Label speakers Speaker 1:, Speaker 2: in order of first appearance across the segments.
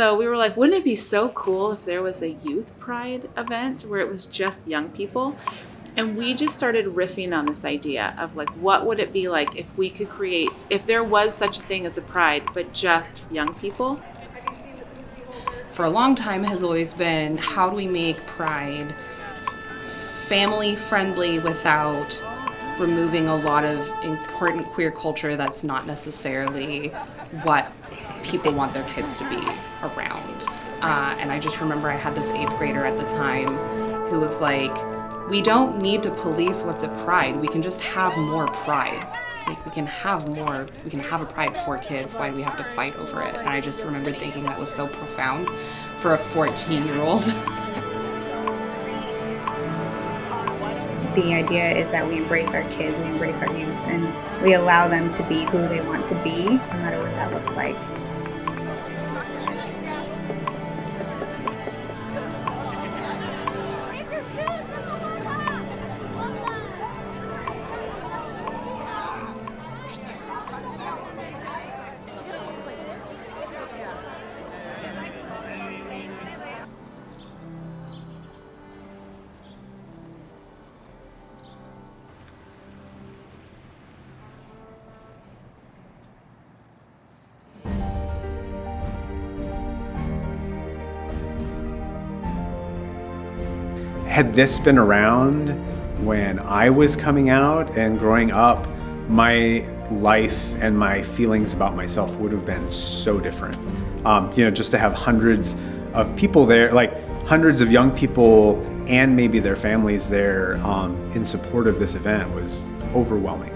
Speaker 1: So we were like, wouldn't it be so cool if there was a youth pride event where it was just young people? And we just started riffing on this idea of like, what would it be like if we could create, if there was such a thing as a pride, but just young people?
Speaker 2: For a long time has always been, how do we make pride family friendly without removing a lot of important queer culture that's not necessarily what people want their kids to be around. And I just remember I had this 8th grader at the time who was like, we don't need to police what's a pride. We can just have more pride. Like we can have a pride for kids. Why do we have to fight over it? And I just remember thinking that was so profound for a 14-year-old.
Speaker 3: The idea is that we embrace our kids, we embrace our youth, and we allow them to be who they want to be, no matter what that looks like.
Speaker 4: Had this been around when I was coming out and growing up, my life and my feelings about myself would have been so different. Just to have hundreds of people there, like hundreds of young people and maybe their families there in support of this event was overwhelming.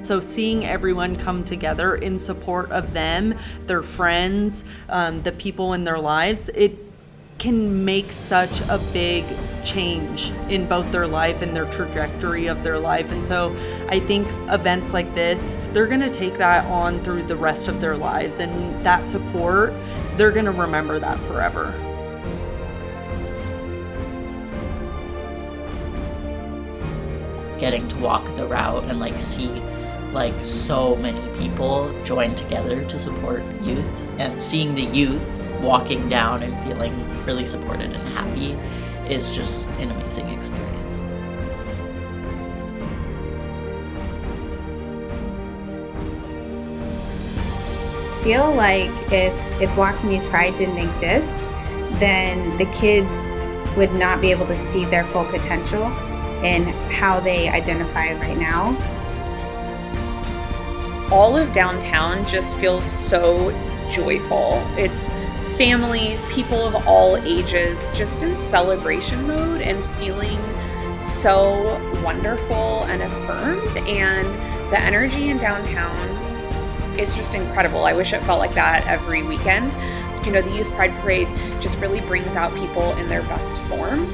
Speaker 5: So seeing everyone come together in support of them, their friends, the people in their lives, it can make such a big change in both their life and their trajectory of their life. And so I think events like this, they're gonna take that on through the rest of their lives, and that support, they're gonna remember that forever.
Speaker 6: Getting to walk the route and see so many people join together to support youth, and seeing the youth walking down and feeling really supported and happy is just an amazing experience.
Speaker 3: I feel like if Whatcom Youth Pride didn't exist, then the kids would not be able to see their full potential in how they identify right now.
Speaker 1: All of downtown just feels so joyful. It's families, people of all ages, just in celebration mode and feeling so wonderful and affirmed. And the energy in downtown is just incredible. I wish it felt like that every weekend. The Youth Pride Parade just really brings out people in their best form.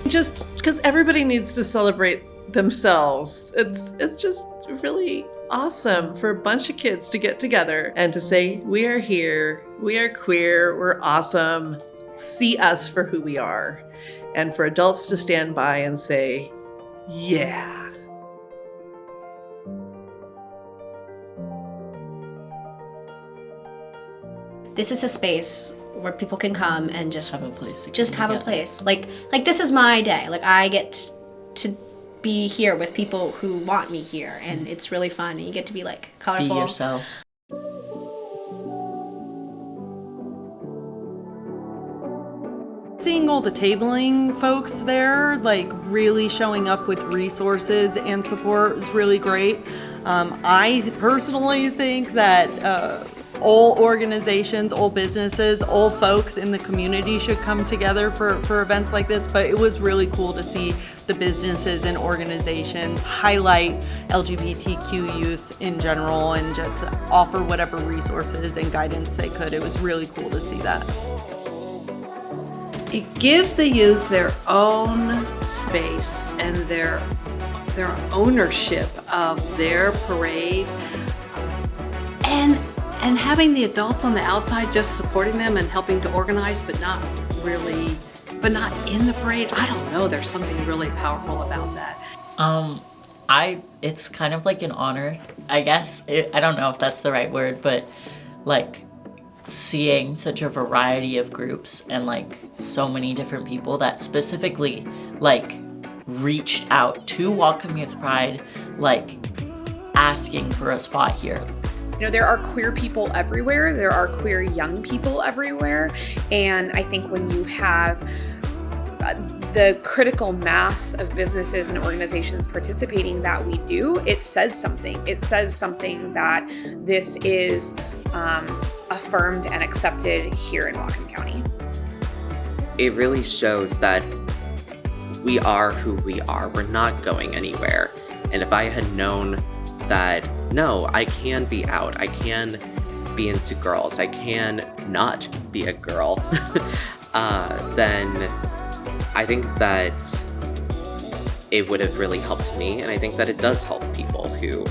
Speaker 7: Just because everybody needs to celebrate themselves. It's just really awesome for a bunch of kids to get together and to say, we are here, we are queer, we're awesome, see us for who we are. And for adults to stand by and say, yeah.
Speaker 8: This is a space where people can come and just
Speaker 6: have a place.
Speaker 8: Have a place. Like this is my day. I get to be here with people who want me here, and it's really fun. And you get to be colorful.
Speaker 6: Be yourself.
Speaker 5: Seeing all the tabling folks there, really showing up with resources and support is really great. I personally think that all organizations, all businesses, all folks in the community should come together for events like this, but it was really cool to see the businesses and organizations highlight LGBTQ youth in general and just offer whatever resources and guidance they could. It was really cool to see that.
Speaker 9: It gives the youth their own space and their ownership of their parade, and having the adults on the outside just supporting them and helping to organize, but not in the parade. I don't know, there's something really powerful about that.
Speaker 6: It's kind of like an honor, I guess. I don't know if that's the right word, but seeing such a variety of groups and like so many different people that specifically like reached out to Whatcom Youth Pride, like asking for a spot here.
Speaker 1: You know, there are queer people everywhere. There are queer young people everywhere. And I think when you have the critical mass of businesses and organizations participating that we do, it says something. It says something that this is affirmed and accepted here in Whatcom County.
Speaker 10: It really shows that we are who we are. We're not going anywhere. And if I had known that, no, I can be out, I can be into girls, I can not be a girl, then I think that it would have really helped me, and I think that it does help people who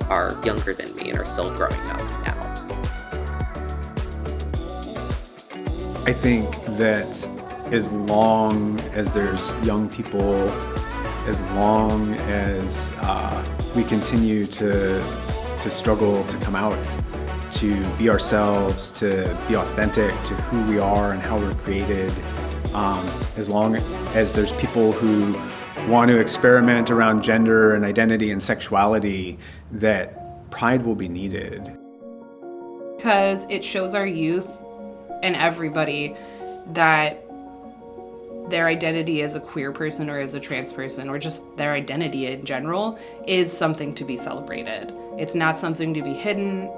Speaker 10: are younger than me and are still growing up now.
Speaker 4: I think that as long as there's young people, as long as we continue to struggle to come out, to be ourselves, to be authentic to who we are and how we're created, as long as there's people who want to experiment around gender and identity and sexuality, that pride will be needed.
Speaker 2: Because it shows our youth and everybody that their identity as a queer person or as a trans person or just their identity in general is something to be celebrated. It's not something to be hidden.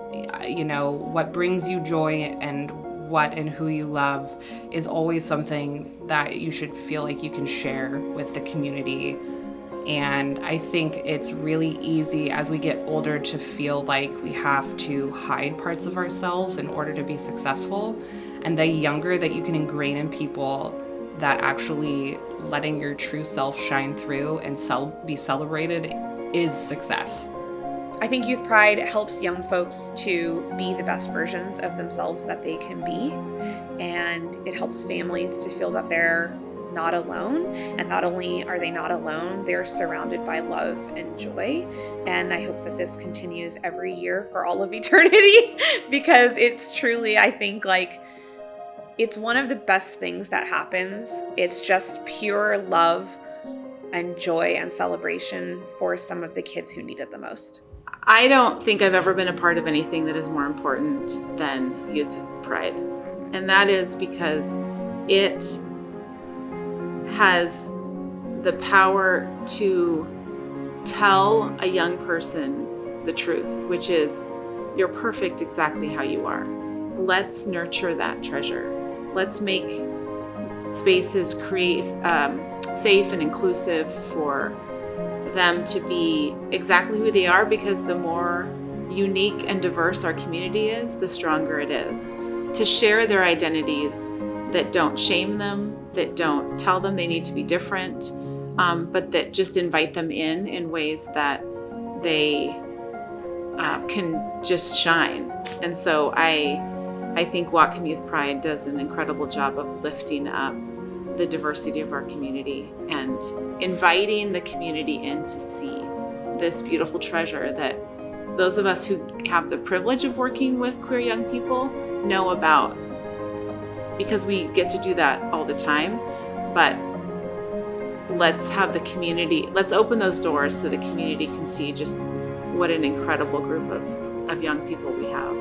Speaker 2: You know, what brings you joy and what and who you love is always something that you should feel like you can share with the community. And I think it's really easy as we get older to feel like we have to hide parts of ourselves in order to be successful. And the younger that you can ingrain in people that actually letting your true self shine through and be celebrated is success.
Speaker 1: I think Youth Pride helps young folks to be the best versions of themselves that they can be. And it helps families to feel that they're not alone. And not only are they not alone, they're surrounded by love and joy. And I hope that this continues every year for all of eternity, because it's truly, I think, like, it's one of the best things that happens. It's just pure love and joy and celebration for some of the kids who need it the most.
Speaker 11: I don't think I've ever been a part of anything that is more important than Youth Pride. And that is because it has the power to tell a young person the truth, which is, you're perfect exactly how you are. Let's nurture that treasure. Let's make spaces safe and inclusive for them to be exactly who they are, because the more unique and diverse our community is, the stronger it is. To share their identities that don't shame them, that don't tell them they need to be different, but that just invite them in ways that they can just shine. And so I think Whatcom Youth Pride does an incredible job of lifting up the diversity of our community and inviting the community in to see this beautiful treasure that those of us who have the privilege of working with queer young people know about, because we get to do that all the time. But let's have the community, let's open those doors so the community can see just what an incredible group of young people we have.